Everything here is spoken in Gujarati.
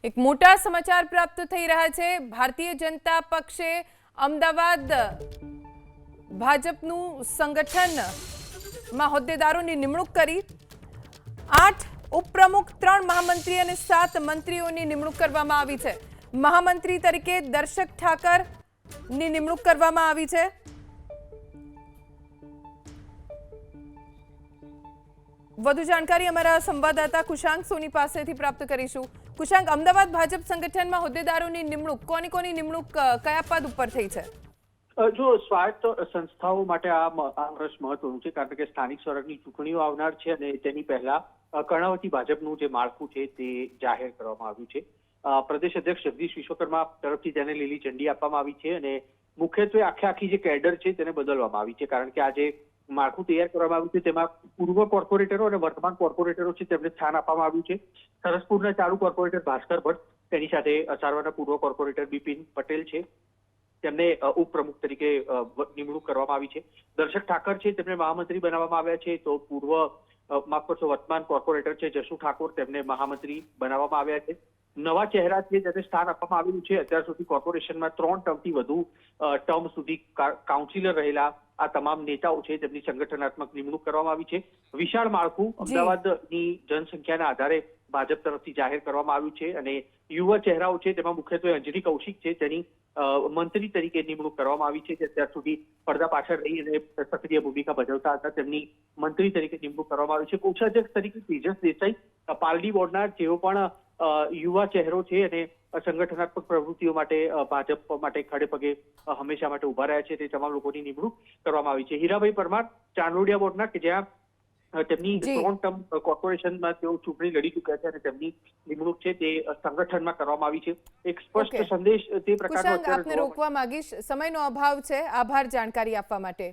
એક મોટા સમાચાર પ્રાપ્ત થઈ રહ્યા છે। ભારતીય જનતા પક્ષે અમદાવાદ ભાજપનું સંગઠનમાં હોદ્દેદારોની નિમણૂક કરી। 8 ઉપપ્રમુખ, 3 મહામંત્રી અને 7 મંત્રીઓની નિમણૂક કરવામાં આવી છે। મહામંત્રી તરીકે દર્શક ઠાકરની નિમણૂક કરવામાં આવી છે। વધુ જાણકારી અમારા સંવાદદાતા કુશાંક સોની પાસેથી પ્રાપ્ત કરીશું। કુશાંક, અમદાવાદ ભાજપ સંગઠનમાં હોદ્દેદારોની નિમણૂક કોની નિમણૂક કયા પદ ઉપર થઈ છે? જો સ્વાયત્ત સંસ્થાઓ માટે આ વર્ષ મહત્વનું છે, કારણ કે સ્થાનિક સ્વરાજની ચૂંટણીઓ આવનાર છે અને તેની પહેલા કર્ણાવતી ભાજપનું જે માળખું છે તે જાહેર કરવામાં આવ્યું છે। પ્રદેશ અધ્યક્ષ જગદીશ વિશ્વકર્મા તરફથી તેને લીલી ઝંડી આપવામાં આવી છે અને મુખ્યત્વે આખી જે કેડર છે તેને બદલવામાં આવી છે, કારણ કે આ જે માળખું તૈયાર કરવામાં આવ્યું છે તેમાં પૂર્વ કોર્પોરેટરો અને વર્તમાન કોર્પોરેટરો છે તેમને સ્થાન આપવામાં આવ્યું છે। સરસપુરના ચાલુ કોર્પોરેટર ભાસ્કર ભટ્ટ, તેની સાથે અસારવાના પૂર્વ કોર્પોરેટર બિપિન પટેલ છે, તેમને ઉપપ્રમુખ તરીકે નિમણૂક કરવામાં આવી છે। દર્શક ઠાકર છે તેમને મહામંત્રી બનાવવામાં આવ્યા છે, તો વર્તમાન કોર્પોરેટર છે જશુ ઠાકોર, તેમને મહામંત્રી બનાવવામાં આવ્યા છે। નવા ચહેરા છે તેને સ્થાન આપવામાં આવેલું છે। અત્યાર સુધી કોર્પોરેશનમાં 3 ટર્મથી વધુ ટર્મ સુધી કાઉન્સિલર રહેલા આ તમામ નેતાઓ છે તેમની સંગઠનાત્મક નિમણૂક કરવામાં આવી છે। વિશાળ માળખું અમદાવાદની જનસંખ્યાના આધારે ભાજપ તરફથી જાહેર કરવામાં આવ્યું છે અને યુવા ચહેરાઓ છે તેમાં મુખ્યત્વે અંજની કૌશિક છે તેની મંત્રી તરીકે નિમણૂક કરવામાં આવી છે, જે અત્યાર સુધી પડદા પાછળ રહી અને સક્રિય ભૂમિકા ભજવતા હતા, તેમની મંત્રી તરીકે નિમણૂક કરવામાં આવી છે। કોષાધ્યક્ષ તરીકે તેજસ દેસાઈ, પાલડી બોર્ડના, જેઓ પણ યુવા ચહેરો છે અને સંગઠનાત્મક પ્રવૃત્તિઓ માટે ભાજપ માટે ખડે પગે હંમેશા માટે ઉભા રહ્યા છે, તે તમામ લોકોની નિમણૂક કરવામાં આવી છે। હીરાભાઈ પરમાર, ચાંદોડિયા બોર્ડના, કે જ્યાં તેમની 3 ટર્મ કોર્પોરેશનમાં તેઓ ચૂંટણી લડી ચૂક્યા છે અને તેમની નિમણૂક છે તે સંગઠનમાં કરવામાં આવી છે। એક સ્પષ્ટ સંદેશ તે પ્રકારનો આપને રોકવા માંગીશ, સમયનો અભાવ છે। આભાર જાણકારી આપવા માટે।